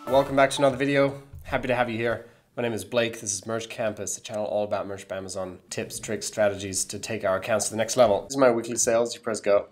Welcome back to another video. Happy to have you here. My name is Blake. This is Merch Campus, a channel all about merch by Amazon. Tips, tricks, strategies to take our accounts to the next level. This is my weekly sales. You press go.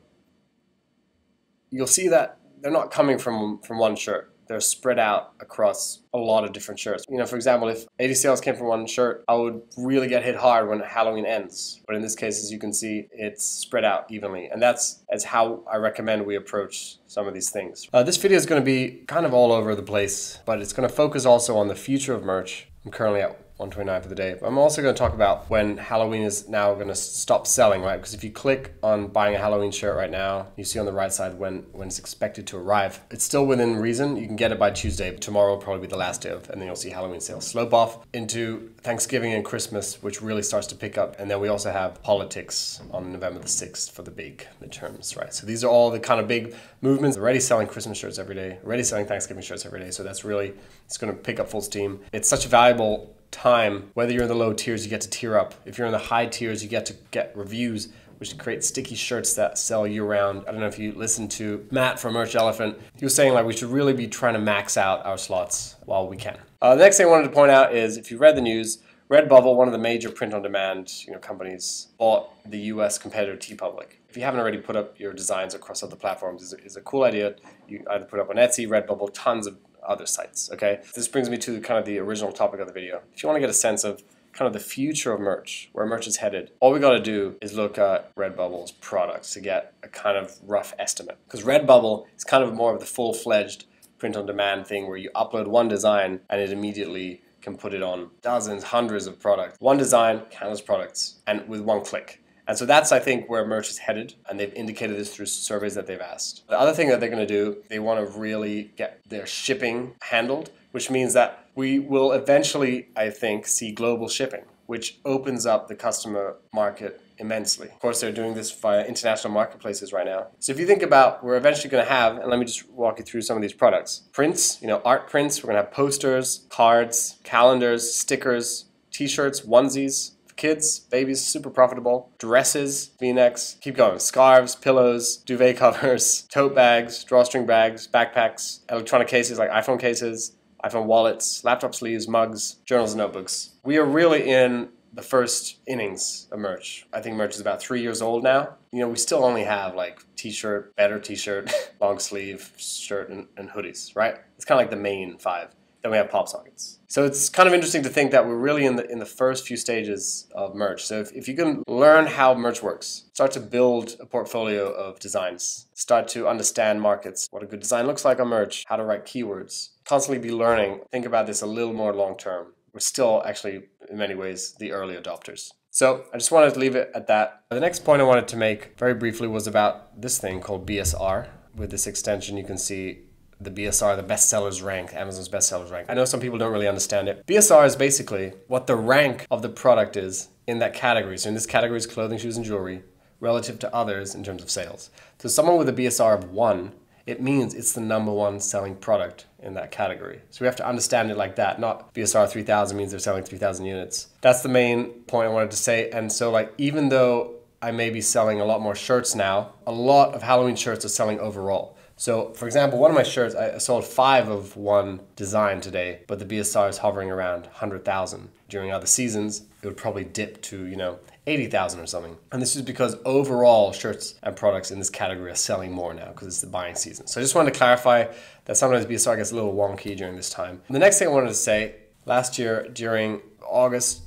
You'll see that they're not coming from one shirt. They're spread out across a lot of different shirts. You know, for example, if 80 sales came from one shirt, I would really get hit hard when Halloween ends. But in this case, as you can see, it's spread out evenly. And that's how I recommend we approach some of these things. This video is going to be kind of all over the place, but it's going to focus also on the future of merch. I'm currently at 129 for the day. But I'm also going to talk about when Halloween is now going to stop selling, right? Because if you click on buying a Halloween shirt right now, you see on the right side when it's expected to arrive. It's still within reason. You can get it by Tuesday. Tomorrow will probably be the last day of, and then you'll see Halloween sales slope off into Thanksgiving and Christmas, which really starts to pick up. And then we also have politics on November the 6th for the big midterms, right? So these are all the kind of big movements. Already selling Christmas shirts every day, already selling Thanksgiving shirts every day. So that's really, it's going to pick up full steam. It's such a valuable time. Whether you're in the low tiers, you get to tier up. If you're in the high tiers, you get to get reviews, which create sticky shirts that sell year round. I don't know if you listened to Matt from Merch Elephant. He was saying like we should really be trying to max out our slots while we can. The next thing I wanted to point out is if you read the news, Redbubble, one of the major print-on-demand companies, bought the US competitor TeePublic. If you haven't already put up your designs across other platforms, it's a cool idea. You either put up on Etsy, Redbubble, tons of other sites, okay? This brings me to kind of the original topic of the video. If you want to get a sense of kind of the future of merch, where merch is headed, all we got to do is look at Redbubble's products to get a kind of rough estimate. Because Redbubble is kind of more of the full-fledged print-on-demand thing where you upload one design and it immediately can put it on dozens, hundreds of products. One design, countless products, and with one click. And so that's, I think, where merch is headed, and they've indicated this through surveys that they've asked. The other thing that they're going to do, they want to really get their shipping handled, which means that we will eventually, I think, see global shipping, which opens up the customer market immensely. Of course, they're doing this via international marketplaces right now. So if you think about, we're eventually going to have, and let me just walk you through some of these products. Prints, art prints, we're going to have posters, cards, calendars, stickers, t-shirts, onesies, kids, babies, super profitable. Dresses, V-necks, keep going. Scarves, pillows, duvet covers, tote bags, drawstring bags, backpacks, electronic cases like iPhone cases, iPhone wallets, laptop sleeves, mugs, journals and notebooks. We are really in the first innings of merch. I think merch is about 3 years old now. We still only have like t-shirt, better t-shirt, long sleeve shirt and hoodies, right? It's kind of like the main five. Then we have pop sockets. So it's kind of interesting to think that we're really in the first few stages of merch. So if you can learn how merch works, start to build a portfolio of designs, start to understand markets, what a good design looks like on merch, how to write keywords, constantly be learning, think about this a little more long term. We're still actually, in many ways, the early adopters. So I just wanted to leave it at that. The next point I wanted to make very briefly was about this thing called BSR. With this extension, you can see the BSR, the bestsellers rank, Amazon's bestsellers rank. I know some people don't really understand it. BSR is basically what the rank of the product is in that category. So in this category is clothing, shoes, and jewelry relative to others in terms of sales. So someone with a BSR of 1, it means it's the #1 selling product in that category. So we have to understand it like that, not BSR 3000 means they're selling 3,000 units. That's the main point I wanted to say. And so like, even though I may be selling a lot more shirts now, a lot of Halloween shirts are selling overall. So for example, one of my shirts, I sold 5 of one design today, but the BSR is hovering around 100,000. During other seasons, it would probably dip to, 80,000 or something. And this is because overall shirts and products in this category are selling more now because it's the buying season. So I just wanted to clarify that sometimes BSR gets a little wonky during this time. And the next thing I wanted to say, last year during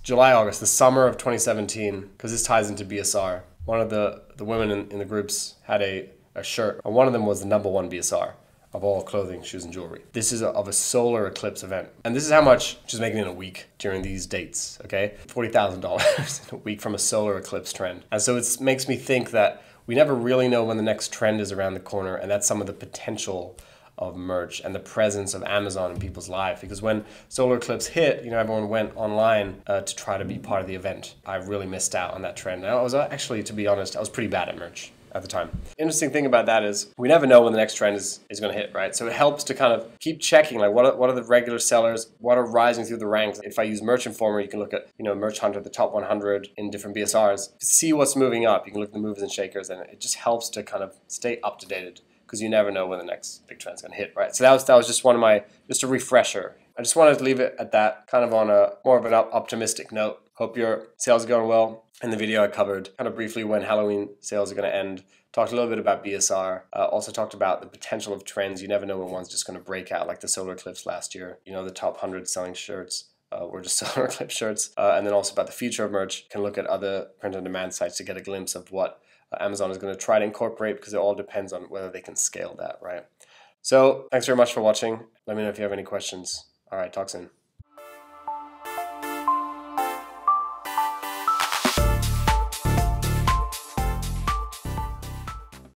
July, August, the summer of 2017, because this ties into BSR, one of the women in the groups had a shirt, and one of them was the #1 BSR of all clothing, shoes, and jewelry. This is of a solar eclipse event. And this is how much she's making in a week during these dates, okay? $40,000 in a week from a solar eclipse trend. And so it makes me think that we never really know when the next trend is around the corner, and that's some of the potential of merch and the presence of Amazon in people's life. Because when solar eclipse hit, everyone went online to try to be part of the event. I really missed out on that trend. And I was actually, to be honest, I was pretty bad at merch at the time. Interesting thing about that is we never know when the next trend is going to hit, right? So it helps to kind of keep checking, like what are the regular sellers, what are rising through the ranks. If I use Merch Informer, you can look at, Merch Hunter, the top 100 in different BSRs, see what's moving up. You can look at the movers and shakers, and it just helps to kind of stay up to date because you never know when the next big trend's going to hit, right? So that was just just a refresher. I just wanted to leave it at that, kind of on a more of an optimistic note. Hope your sales are going well. In the video, I covered kind of briefly when Halloween sales are going to end. Talked a little bit about BSR. Also talked about the potential of trends. You never know when one's just going to break out, like the solar eclipse last year. You know, the top 100 selling shirts were just solar eclipse shirts. And then also about the future of merch. Can look at other print-on-demand sites to get a glimpse of what Amazon is going to try to incorporate, because it all depends on whether they can scale that, right? So thanks very much for watching. Let me know if you have any questions. All right, talk soon.